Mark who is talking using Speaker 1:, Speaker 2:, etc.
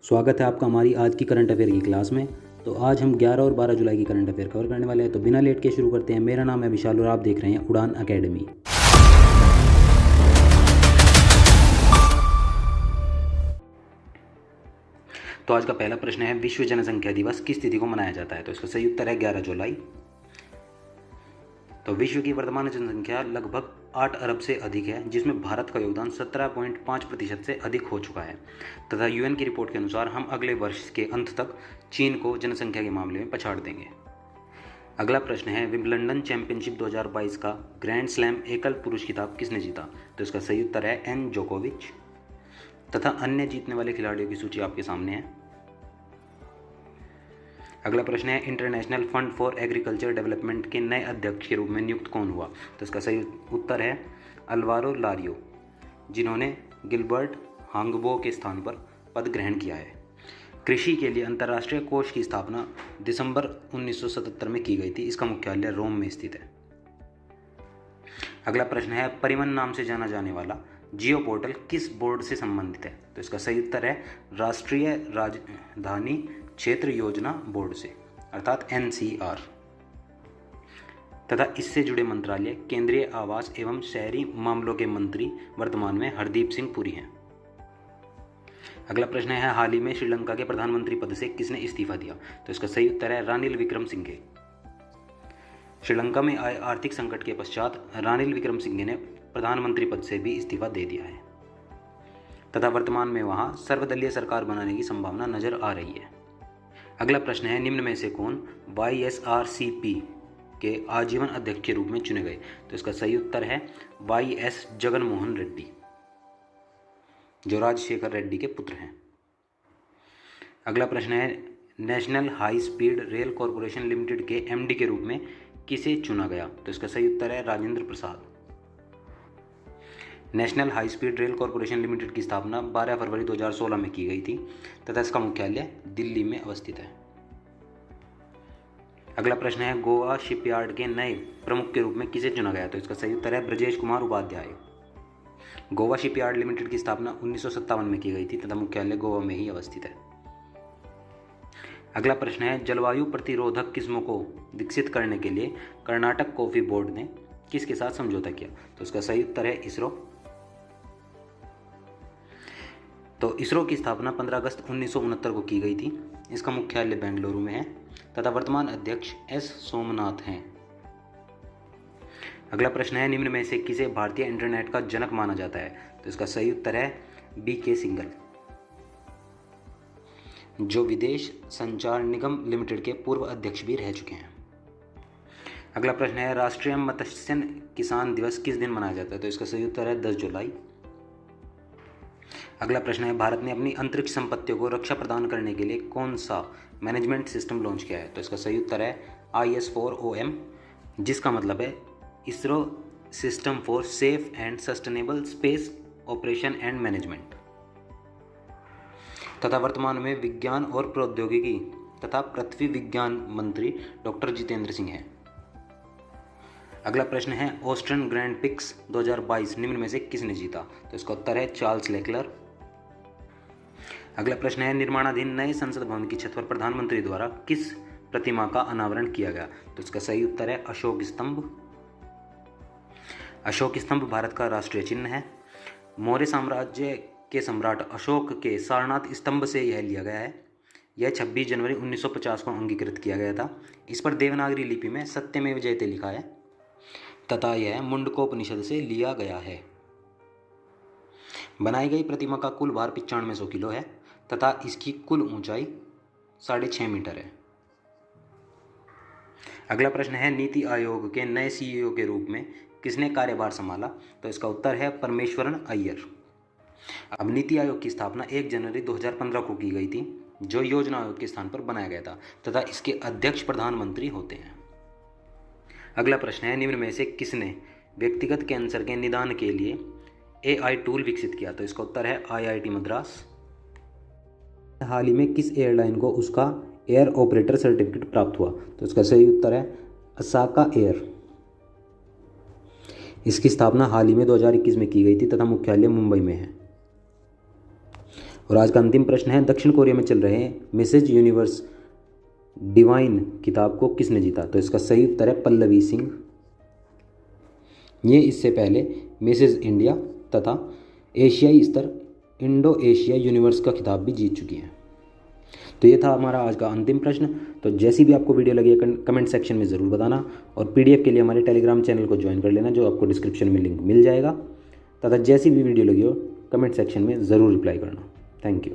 Speaker 1: स्वागत है आपका हमारी आज की करंट अफेयर की क्लास में। तो आज हम 11 और 12 जुलाई की करंट अफेयर कवर करने वाले हैं। तो बिना लेट के शुरू करते हैं। मेरा नाम है विशाल और आप देख रहे हैं उड़ान अकेडमी। तो आज का पहला प्रश्न है, विश्व जनसंख्या दिवस किस तिथि को मनाया जाता है? तो इसका सही उत्तर है 11 जुलाई। तो विश्व की वर्तमान जनसंख्या लगभग 8 अरब से अधिक है, जिसमें भारत का योगदान 17.5% से अधिक हो चुका है तथा यूएन की रिपोर्ट के अनुसार हम अगले वर्ष के अंत तक चीन को जनसंख्या के मामले में पछाड़ देंगे। अगला प्रश्न है, विंबलडन चैंपियनशिप 2022 का ग्रैंड स्लैम एकल पुरुष खिताब किसने जीता? तो इसका सही उत्तर है एन जोकोविच तथा अन्य जीतने वाले खिलाड़ियों की सूची आपके सामने है। अगला प्रश्न है, international fund for agriculture development के नए अध्यक्ष के रूप में नियुक्त कौन हुआ? तो इसका सही उत्तर है अल्वारो लारियो, जिन्होंने गिलबर्ट हांगबो के स्थान पर पद ग्रहण किया है। कृषि के लिए अंतर्राष्ट्रीय कोष की स्थापना दिसंबर 1977 में की गई थी। इसका मुख्यालय रोम में स्थित है। अगला प्रश्न है, परिवहन नाम से जाना जाने वाला जियो पोर्टल किस बोर्ड से संबंधित है? तो इसका सही उत्तर है राष्ट्रीय राजधानी क्षेत्र योजना बोर्ड से, अर्थात NCR तथा इससे जुड़े मंत्रालय केंद्रीय आवास एवं शहरी मामलों के मंत्री वर्तमान में हरदीप सिंह पुरी हैं। अगला प्रश्न है, हाल ही में श्रीलंका के प्रधानमंत्री पद से किसने इस्तीफा दिया? तो इसका सही उत्तर है रानिल विक्रमसिंघे। श्रीलंका में आए आर्थिक संकट के पश्चात रानिल विक्रमसिंघे ने प्रधानमंत्री पद से भी इस्तीफा दे दिया है तथा वर्तमान में वहां सर्वदलीय सरकार बनाने की संभावना नजर आ रही है। अगला प्रश्न है, निम्न में से कौन YSRCP के आजीवन अध्यक्ष के रूप में चुने गए? तो इसका सही उत्तर है YS जगनमोहन रेड्डी, जो राजशेखर रेड्डी के पुत्र हैं। अगला प्रश्न है, national high speed rail corporation limited के MD के रूप में किसे चुना गया? तो इसका सही उत्तर है Rajendra Prasad. National high speed rail corporation limited की स्थापना 12 फरवरी 2016 में की गई थी तथा इसका मुख्यालय दिल्ली में अवस्थित है। अगला प्रश्न है, गोवा शिपयार्ड के नए प्रमुख के रूप में किसे चुना गया? तो इसका सही उत्तर है ब्रजेश कुमार उपाध्याय। गोवा शिपयार्ड लिमिटेड की स्थापना 1957 में की गई थी तथा मुख्यालय गोवा में ही अवस्थित है। अगला प्रश्न है, जलवायु प्रतिरोधक किस्मों को विकसित करने के लिए कर्नाटक कॉफी बोर्ड ने किसके साथ समझौता किया? तो इसका सही उत्तर है इसरो। तो इसरो की स्थापना 15 अगस्त 1969 को की गई थी। इसका मुख्यालय बेंगलुरु में है तथा वर्तमान अध्यक्ष S सोमनाथ हैं। अगला प्रश्न है, निम्न में से किसे भारतीय इंटरनेट का जनक माना जाता है? तो इसका सही उत्तर है BK सिंघल, जो विदेश संचार निगम लिमिटेड के पूर्व अध्यक्ष भी रह चुके हैं। अगला प्रश्न है, राष्ट्रीय मत्स्य किसान दिवस किस दिन मनाया जाता है? तो इसका सही उत्तर है 10 जुलाई। अगला प्रश्न है, भारत ने अपनी अंतरिक्ष संपत्तियों को रक्षा प्रदान करने के लिए कौन सा मैनेजमेंट सिस्टम लॉन्च किया है? तो इसका सही उत्तर है IS4OM, जिसका मतलब है ISRO system for safe and sustainable space operation and management तथा वर्तमान में विज्ञान और प्रौद्योगिकी तथा पृथ्वी विज्ञान मंत्री डॉक्टर जितेंद्र सिंह हैं। अगला प्रश्न है, ऑस्ट्रियन ग्रैंड पिक्स 2022 निम्न में से किसने जीता? तो इसका उत्तर है चार्ल्स लेक्लर। अगला प्रश्न है, निर्माणाधीन नए संसद भवन की छत पर प्रधानमंत्री द्वारा किस प्रतिमा का अनावरण किया गया? तो इसका सही उत्तर है अशोक स्तंभ। अशोक स्तंभ भारत का राष्ट्रीय चिन्ह है। मौर्य साम्राज्य के सम्राट अशोक के सारनाथ स्तंभ से यह लिया गया है। यह 26 जनवरी 1950 को अंगीकृत किया गया था। इस पर देवनागरी लिपि में सत्यमेव जयते लिखा है तथा यह मुंडकोपनिषद से लिया गया है। बनाई गई प्रतिमा का कुल भार 9500 किलो है तथा इसकी कुल ऊंचाई 6.5 मीटर है। अगला प्रश्न है, नीति आयोग के नए CEO के रूप में किसने कार्यभार संभाला? तो इसका उत्तर है परमेश्वरन अय्यर। अब नीति आयोग की स्थापना 1 जनवरी 2015 को की गई थी, जो योजना आयोग के स्थान पर बनाया गया था तथा इसके अध्यक्ष प्रधानमंत्री होते हैं। अगला प्रश्न है, निम्न में से किसने व्यक्तिगत कैंसर के निदान के लिए AI टूल विकसित किया? तो इसका उत्तर है IIT मद्रास। हाल ही में किस एयरलाइन को उसका एयर ऑपरेटर सर्टिफिकेट प्राप्त हुआ? तो इसका सही उत्तर है असाका एयर। इसकी स्थापना हाल ही में 2021 में की गई थी तथा मुख्यालय मुंबई में है। और आज का अंतिम प्रश्न है, दक्षिण कोरिया में चल रहे मिसेज यूनिवर्स डिवाइन किताब को किसने जीता? तो इसका सही उत्तर है पल्लवी सिंह। ये इससे पहले मिसेज इंडिया तथा एशियाई स्तर इंडो एशिया यूनिवर्स का खिताब भी जीत चुकी हैं। तो ये था हमारा आज का अंतिम प्रश्न। तो जैसी भी आपको वीडियो लगी है कमेंट सेक्शन में ज़रूर बताना, और पीडीएफ के लिए हमारे टेलीग्राम चैनल को ज्वाइन कर लेना, जो आपको डिस्क्रिप्शन में लिंक मिल जाएगा। तथा जैसी भी वीडियो लगी हो कमेंट सेक्शन में ज़रूर रिप्लाई करना। Thank you.